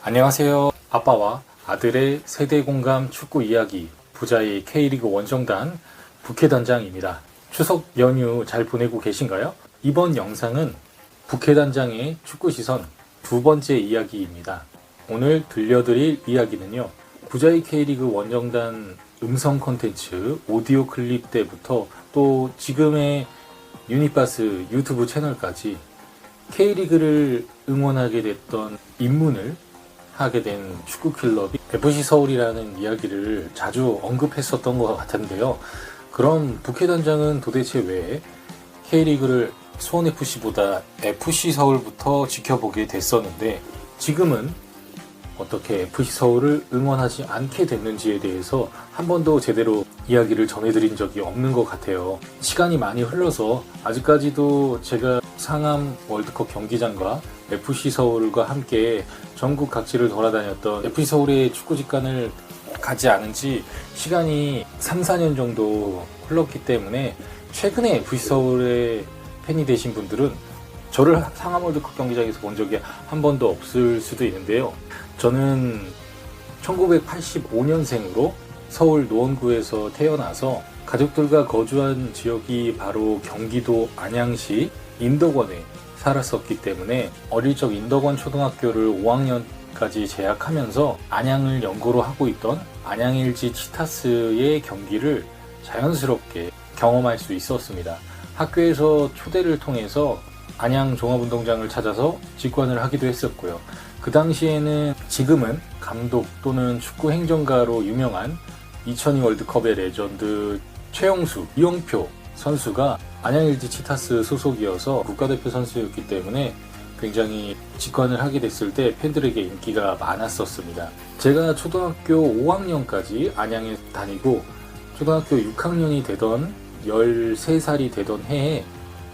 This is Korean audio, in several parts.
안녕하세요. 아빠와 아들의 세대 공감 축구 이야기 부자의 K리그 원정단 북해단장입니다. 추석 연휴 잘 보내고 계신가요? 이번 영상은 북해단장의 축구 시선 두 번째 이야기입니다. 오늘 들려드릴 이야기는요. 부자의 K리그 원정단 음성 콘텐츠 오디오 클립 때부터 또 지금의 유니바스 유튜브 채널까지 K리그를 응원하게 됐던 입문을 하게 된 축구 클럽이 FC 서울이라는 이야기를 자주 언급했었던 것 같은데요. 그럼 북해단장은 도대체 왜 K리그를 수원FC보다 FC 서울부터 지켜보게 됐었는데 지금은 어떻게 FC 서울을 응원하지 않게 됐는지에 대해서 한 번도 제대로 이야기를 전해드린 적이 없는 것 같아요. 시간이 많이 흘러서 아직까지도 제가 상암 월드컵 경기장과 FC 서울과 함께 전국 각지를 돌아다녔던 FC 서울의 축구 직관을 가지 않은 지 시간이 3, 4년 정도 흘렀기 때문에 최근에 FC 서울의 팬이 되신 분들은 저를 상암 월드컵 경기장에서 본 적이 한 번도 없을 수도 있는데요. 저는 1985년생으로 서울 노원구에서 태어나서 가족들과 거주한 지역이 바로 경기도 안양시 인덕원에 살았었기 때문에 어릴 적 인덕원 초등학교를 5학년까지 재학하면서 안양을 연고로 하고 있던 안양 LG 치타스의 경기를 자연스럽게 경험할 수 있었습니다. 학교에서 초대를 통해서 안양 종합운동장을 찾아서 직관을 하기도 했었고요. 그 당시에는 지금은 감독 또는 축구 행정가로 유명한 2002 월드컵의 레전드 최용수, 이용표 선수가 안양 LG 치타스 소속이어서 국가대표 선수였기 때문에 굉장히 직관을 하게 됐을 때 팬들에게 인기가 많았었습니다. 제가 초등학교 5학년까지 안양에 다니고 초등학교 6학년이 되던 13살이 되던 해에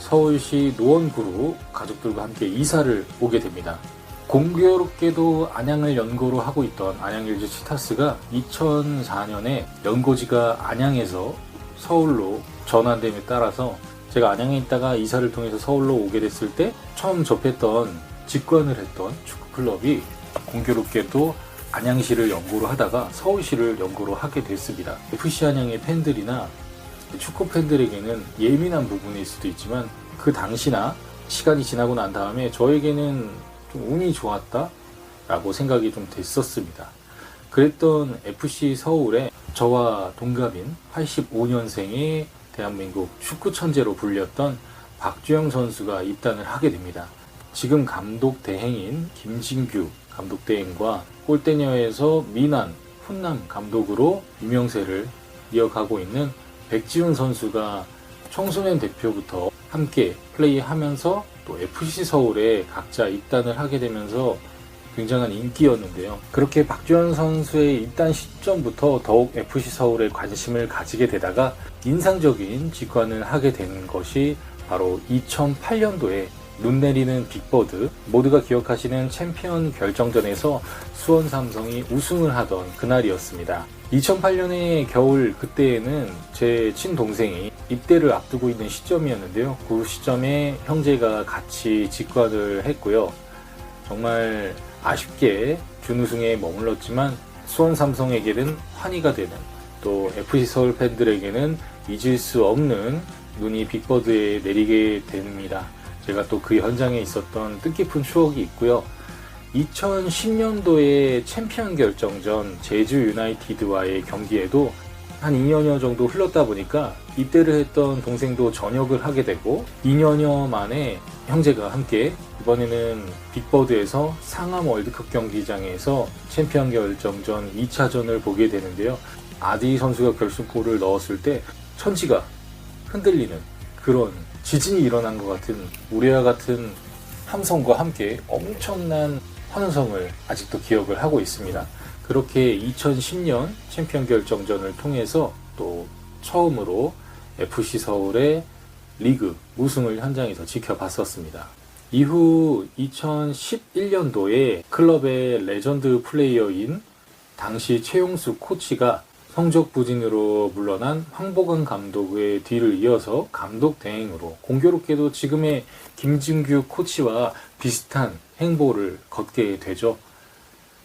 서울시 노원구로 가족들과 함께 이사를 오게 됩니다. 공교롭게도 안양을 연고로 하고 있던 안양 LG 치타스가 2004년에 연고지가 안양에서 서울로 전환됨에 따라서 제가 안양에 있다가 이사를 통해서 서울로 오게 됐을 때 처음 접했던 직관을 했던 축구클럽이 공교롭게도 안양시를 연고로 하다가 서울시를 연고로 하게 됐습니다. FC 안양의 팬들이나 축구 팬들에게는 예민한 부분일 수도 있지만 그 당시나 시간이 지나고 난 다음에 저에게는 좀 운이 좋았다 라고 생각이 좀 됐었습니다. 그랬던 FC 서울에 저와 동갑인 85년생의 대한민국 축구 천재로 불렸던 박주영 선수가 입단을 하게 됩니다. 지금 감독 대행인 김진규 감독 대행과 골대녀에서 미난 훈남 감독으로 유명세를 이어가고 있는 백지훈 선수가 청소년 대표부터 함께 플레이하면서 또 FC 서울에 각자 입단을 하게 되면서 굉장한 인기였는데요. 그렇게 박주현 선수의 입단 시점부터 더욱 FC 서울에 관심을 가지게 되다가 인상적인 직관을 하게 된 것이 바로 2008년도에 눈 내리는 빅버드, 모두가 기억하시는 챔피언 결정전에서 수원 삼성이 우승을 하던 그날이었습니다. 2008년의 겨울 그때에는 제 친동생이 입대를 앞두고 있는 시점이었는데요. 그 시점에 형제가 같이 직관을 했고요. 정말 아쉽게 준우승에 머물렀지만 수원 삼성에게는 환희가 되는 또 FC 서울 팬들에게는 잊을 수 없는 눈이 빅버드에 내리게 됩니다. 제가 또 그 현장에 있었던 뜻깊은 추억이 있고요. 2010년도에 챔피언 결정전 제주 유나이티드와의 경기에도 한 2년여 정도 흘렀다 보니까 입대를 했던 동생도 전역을 하게 되고 2년여 만에 형제가 함께 이번에는 빅버드에서 상암 월드컵 경기장에서 챔피언 결정전 2차전을 보게 되는데요. 아디 선수가 결승골을 넣었을 때 천지가 흔들리는 그런 지진이 일어난 것 같은 우레와 같은 함성과 함께 엄청난 환호성을 아직도 기억을 하고 있습니다. 그렇게 2010년 챔피언 결정전을 통해서 또 처음으로 FC 서울의 리그 우승을 현장에서 지켜봤었습니다. 이후 2011년도에 클럽의 레전드 플레이어인 당시 최용수 코치가 성적 부진으로 물러난 황보강 감독의 뒤를 이어서 감독 대행으로 공교롭게도 지금의 김진규 코치와 비슷한 행보를 걷게 되죠.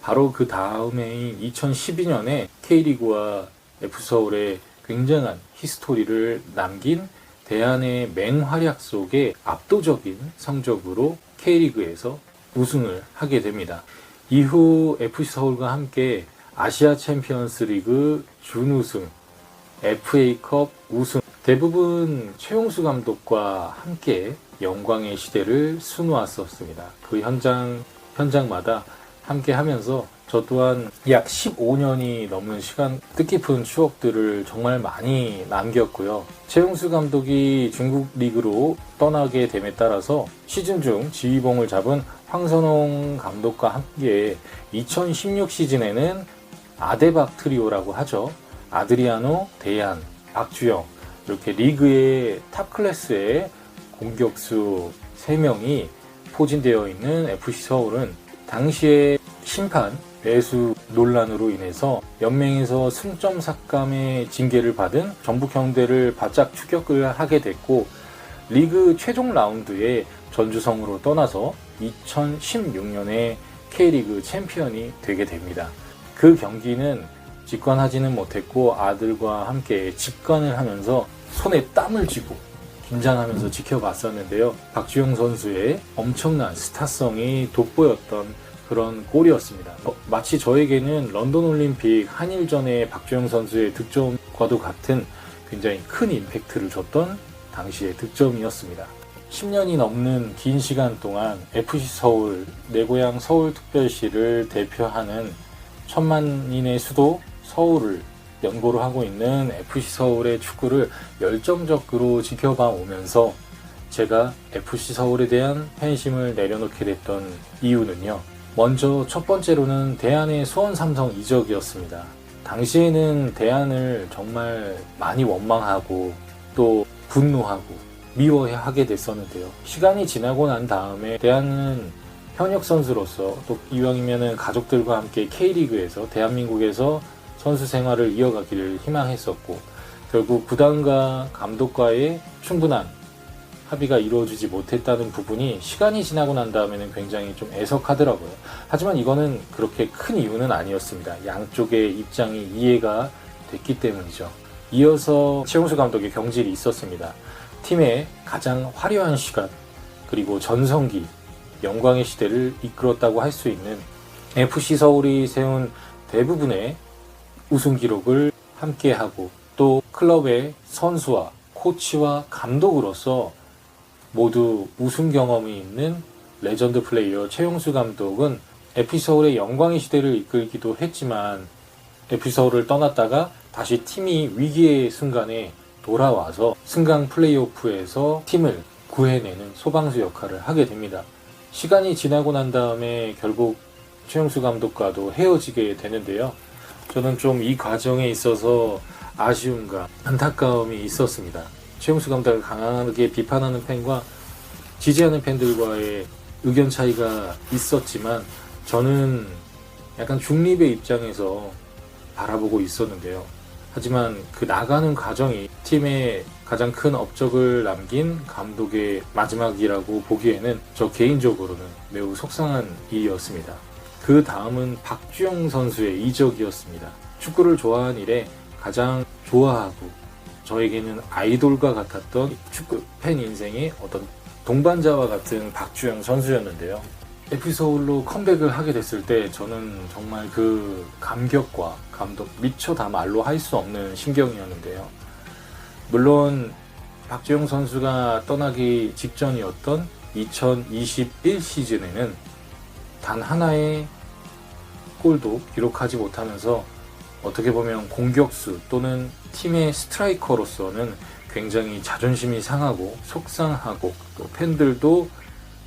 바로 그 다음해인 2012년에 K리그와 F서울의 굉장한 히스토리를 남긴 대안의 맹활약 속에 압도적인 성적으로 K리그에서 우승을 하게 됩니다. 이후 FC서울과 함께 아시아 챔피언스 리그 준우승, FA컵 우승, 대부분 최용수 감독과 함께 영광의 시대를 수놓았었습니다. 그 현장마다 함께 하면서 저 또한 약 15년이 넘는 시간 뜻깊은 추억들을 정말 많이 남겼고요. 최용수 감독이 중국 리그로 떠나게 됨에 따라서 시즌 중 지휘봉을 잡은 황선홍 감독과 함께 2016 시즌에는 아데박 트리오라고 하죠. 아드리아노, 대안, 박주영 이렇게 리그의 탑 클래스의 공격수 3명이 포진되어 있는 FC서울은 당시에 심판 매수 논란으로 인해서 연맹에서 승점 삭감의 징계를 받은 전북현대를 바짝 추격을 하게 됐고 리그 최종 라운드에 전주성으로 떠나서 2016년에 K리그 챔피언이 되게 됩니다. 그 경기는 직관하지는 못했고 아들과 함께 직관을 하면서 손에 땀을 쥐고 긴장하면서 지켜봤었는데요. 박주영 선수의 엄청난 스타성이 돋보였던 그런 골이었습니다. 마치 저에게는 런던 올림픽 한일전의 박주영 선수의 득점과도 같은 굉장히 큰 임팩트를 줬던 당시의 득점이었습니다. 10년이 넘는 긴 시간 동안 FC서울, 내 고향 서울특별시를 대표하는 천만인의 수도 서울을 연고로 하고 있는 FC서울의 축구를 열정적으로 지켜봐 오면서 제가 FC서울에 대한 팬심을 내려놓게 됐던 이유는요. 먼저 첫 번째로는 대안의 수원 삼성 이적이었습니다. 당시에는 대안을 정말 많이 원망하고 또 분노하고 미워하게 됐었는데요. 시간이 지나고 난 다음에 대안은 현역 선수로서 또 이왕이면은 가족들과 함께 K리그에서 대한민국에서 선수 생활을 이어가기를 희망했었고 결국 구단과 감독과의 충분한 합의가 이루어지지 못했다는 부분이 시간이 지나고 난 다음에는 굉장히 좀 애석하더라고요. 하지만 이거는 그렇게 큰 이유는 아니었습니다. 양쪽의 입장이 이해가 됐기 때문이죠. 이어서 최용수 감독의 경질이 있었습니다. 팀의 가장 화려한 시간 그리고 전성기 영광의 시대를 이끌었다고 할 수 있는 FC서울이 세운 대부분의 우승 기록을 함께하고 또 클럽의 선수와 코치와 감독으로서 모두 우승 경험이 있는 레전드 플레이어 최용수 감독은 FC서울의 영광의 시대를 이끌기도 했지만 FC서울을 떠났다가 다시 팀이 위기의 순간에 돌아와서 승강 플레이오프에서 팀을 구해내는 소방수 역할을 하게 됩니다. 시간이 지나고 난 다음에 결국 최용수 감독과도 헤어지게 되는데요. 저는 좀 이 과정에 있어서 아쉬움과 안타까움이 있었습니다. 최용수 감독을 강하게 비판하는 팬과 지지하는 팬들과의 의견 차이가 있었지만 저는 약간 중립의 입장에서 바라보고 있었는데요. 하지만 그 나가는 과정이 팀에 가장 큰 업적을 남긴 감독의 마지막이라고 보기에는 저 개인적으로는 매우 속상한 일이었습니다. 그 다음은 박주영 선수의 이적이었습니다. 축구를 좋아한 이래 가장 좋아하고 저에게는 아이돌과 같았던 축구 팬 인생의 어떤 동반자와 같은 박주영 선수였는데요. FC서울로 컴백을 하게 됐을 때 저는 정말 그 감격과 감동 미처 다 말로 할 수 없는 심경이었는데요. 물론 박주영 선수가 떠나기 직전이었던 2021 시즌에는 단 하나의 골도 기록하지 못하면서 어떻게 보면 공격수 또는 팀의 스트라이커로서는 굉장히 자존심이 상하고 속상하고 또 팬들도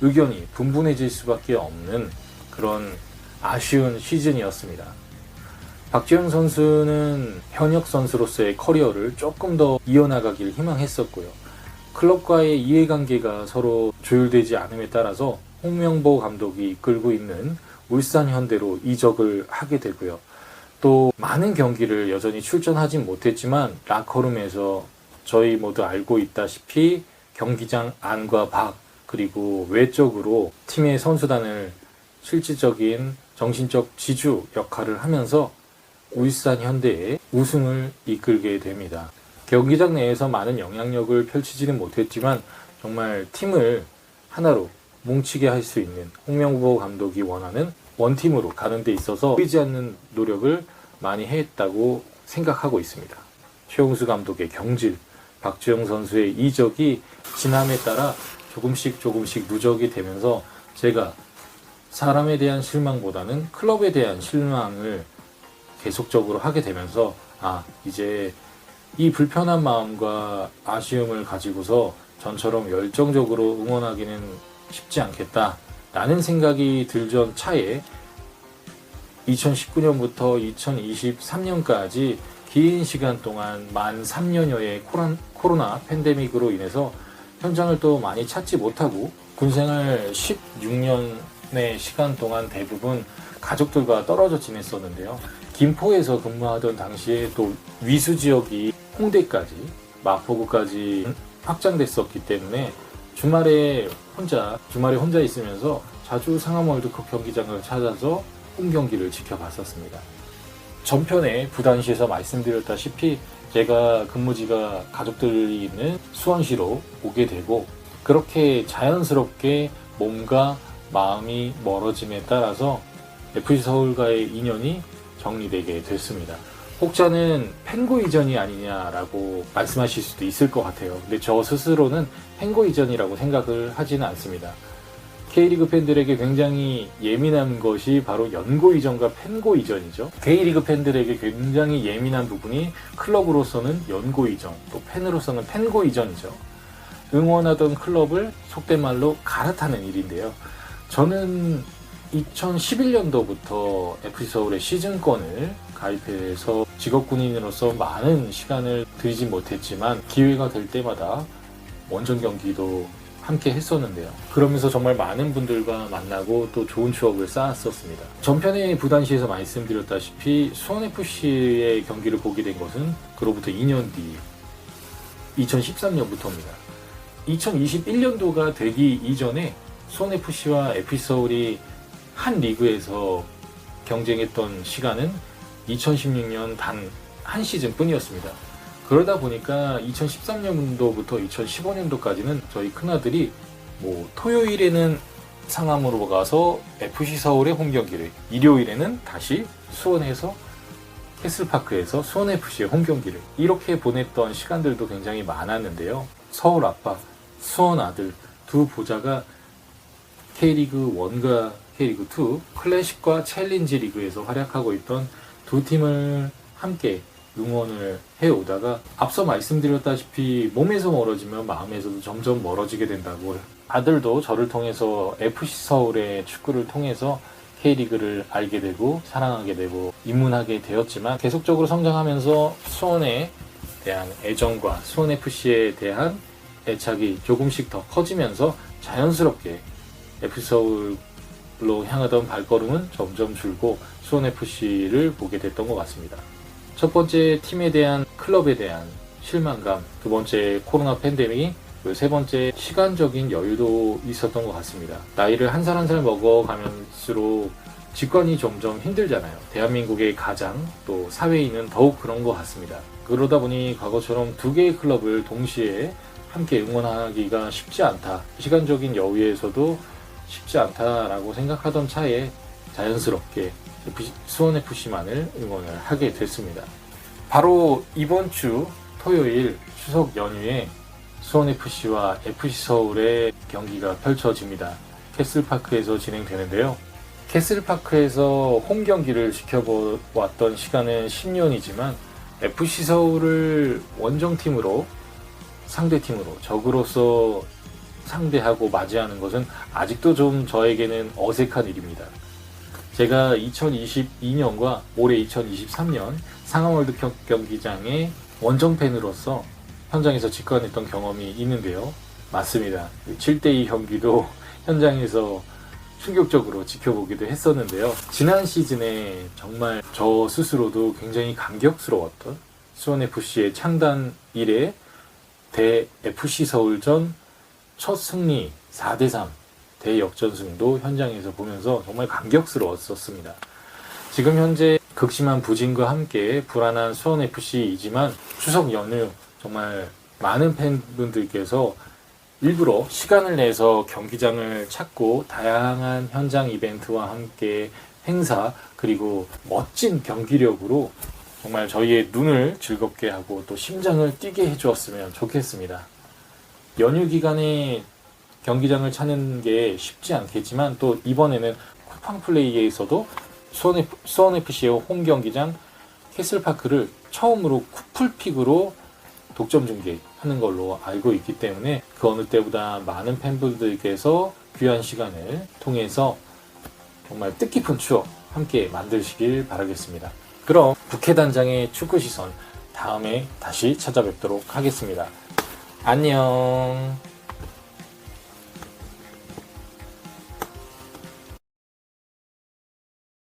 의견이 분분해질 수밖에 없는 그런 아쉬운 시즌이었습니다. 박주영 선수는 현역 선수로서의 커리어를 조금 더 이어나가길 희망했었고요. 클럽과의 이해관계가 서로 조율되지 않음에 따라서 홍명보 감독이 이끌고 있는 울산 현대로 이적을 하게 되고요. 또 많은 경기를 여전히 출전하진 못했지만 라커룸에서 저희 모두 알고 있다시피 경기장 안과 밖 그리고 외적으로 팀의 선수단을 실질적인 정신적 지주 역할을 하면서 울산 현대의 우승을 이끌게 됩니다. 경기장 내에서 많은 영향력을 펼치지는 못했지만 정말 팀을 하나로 뭉치게 할 수 있는 홍명보 감독이 원하는 원팀으로 가는 데 있어서 보이지 않는 노력을 많이 했다고 생각하고 있습니다. 최용수 감독의 경질, 박주영 선수의 이적이 지남에 따라 조금씩 누적이 되면서 제가 사람에 대한 실망보다는 클럽에 대한 실망을 계속적으로 하게 되면서 이제 이 불편한 마음과 아쉬움을 가지고서 전처럼 열정적으로 응원하기는 쉽지 않겠다 라는 생각이 들던 차에 2019년부터 2023년까지 긴 시간 동안 만 3년여의 코로나 팬데믹으로 인해서 현장을 또 많이 찾지 못하고 군생활 16년의 시간 동안 대부분 가족들과 떨어져 지냈었는데요. 김포에서 근무하던 당시에 또 위수 지역이 홍대까지 마포구까지 확장됐었기 때문에 주말에 혼자 있으면서 자주 상암 월드컵 경기장을 찾아서 홈 경기를 지켜봤었습니다. 전편에 부단시에서 말씀드렸다시피 제가 근무지가 가족들이 있는 수원시로 오게 되고 그렇게 자연스럽게 몸과 마음이 멀어짐에 따라서 FC서울과의 인연이 정리되게 됐습니다. 혹자는 팬고 이전이 아니냐라고 말씀하실 수도 있을 것 같아요. 근데 저 스스로는 팬고 이전이라고 생각을 하지는 않습니다. K리그 팬들에게 굉장히 예민한 것이 바로 연고 이전과 팬고 이전이죠. K리그 팬들에게 굉장히 예민한 부분이 클럽으로서는 연고 이전, 또 팬으로서는 팬고 이전이죠. 응원하던 클럽을 속된 말로 갈아타는 일인데요. 저는 2011년도부터 FC서울의 시즌권을 가입해서 직업군인으로서 많은 시간을 들이지 못했지만 기회가 될 때마다 원정 경기도 함께 했었는데요. 그러면서 정말 많은 분들과 만나고 또 좋은 추억을 쌓았었습니다. 전편의 부단시에서 말씀드렸다시피 수원FC의 경기를 보게 된 것은 그로부터 2년 뒤 2013년부터입니다. 2021년도가 되기 이전에 수원FC와 FC서울이 한 리그에서 경쟁했던 시간은 2016년 단 한 시즌 뿐이었습니다. 그러다 보니까 2013년도부터 2015년도까지는 저희 큰아들이 토요일에는 상암으로 가서 FC서울의 홈경기를, 일요일에는 다시 수원에서 캐슬파크에서 수원FC의 홈경기를 이렇게 보냈던 시간들도 굉장히 많았는데요. 서울 아빠, 수원 아들 두 보자가 K리그 1과 K리그 2, 클래식과 챌린지 리그에서 활약하고 있던 두 팀을 함께 응원을 해오다가 앞서 말씀드렸다시피 몸에서 멀어지면 마음에서도 점점 멀어지게 된다고 아들도 저를 통해서 FC서울의 축구를 통해서 K리그를 알게 되고 사랑하게 되고 입문하게 되었지만 계속적으로 성장하면서 수원에 대한 애정과 수원FC에 대한 애착이 조금씩 더 커지면서 자연스럽게 FC서울로 향하던 발걸음은 점점 줄고 수원FC를 보게 됐던 것 같습니다. 첫 번째 팀에 대한 클럽에 대한 실망감, 두 번째 코로나 팬데믹, 그리고 세 번째 시간적인 여유도 있었던 것 같습니다. 나이를 한 살 한 살 먹어가면서록 직관이 점점 힘들잖아요. 대한민국의 가장 또 사회인은 더욱 그런 것 같습니다. 그러다 보니 과거처럼 두 개의 클럽을 동시에 함께 응원하기가 쉽지 않다. 시간적인 여유에서도 쉽지 않다라고 생각하던 차에 자연스럽게 수원FC만을 응원을 하게 됐습니다. 바로 이번 주 토요일 추석 연휴에 수원FC와 FC서울의 경기가 펼쳐집니다. 캐슬파크에서 진행되는데요. 캐슬파크에서 홈 경기를 지켜보았던 시간은 10년이지만 FC서울을 원정팀으로 상대팀으로 적으로서 상대하고 맞이하는 것은 아직도 좀 저에게는 어색한 일입니다. 제가 2022년과 올해 2023년 상암 월드컵 경기장의 원정팬으로서 현장에서 직관했던 경험이 있는데요. 맞습니다. 7대2 경기도 현장에서 충격적으로 지켜보기도 했었는데요. 지난 시즌에 정말 저 스스로도 굉장히 감격스러웠던 수원FC의 창단 이래 대 FC서울전 첫 승리 4대3 대역전승도 현장에서 보면서 정말 감격스러웠었습니다. 지금 현재 극심한 부진과 함께 불안한 수원FC이지만 추석 연휴 정말 많은 팬분들께서 일부러 시간을 내서 경기장을 찾고 다양한 현장 이벤트와 함께 행사 그리고 멋진 경기력으로 정말 저희의 눈을 즐겁게 하고 또 심장을 뛰게 해주었으면 좋겠습니다. 연휴 기간에 경기장을 찾는 게 쉽지 않겠지만 또 이번에는 쿠팡 플레이에서도 수원FC의 홈 경기장 캐슬파크를 처음으로 쿠플픽으로 독점 중계하는 걸로 알고 있기 때문에 그 어느 때보다 많은 팬분들께서 귀한 시간을 통해서 정말 뜻깊은 추억 함께 만드시길 바라겠습니다. 그럼 북해단장의 축구시선 다음에 다시 찾아뵙도록 하겠습니다. 안녕.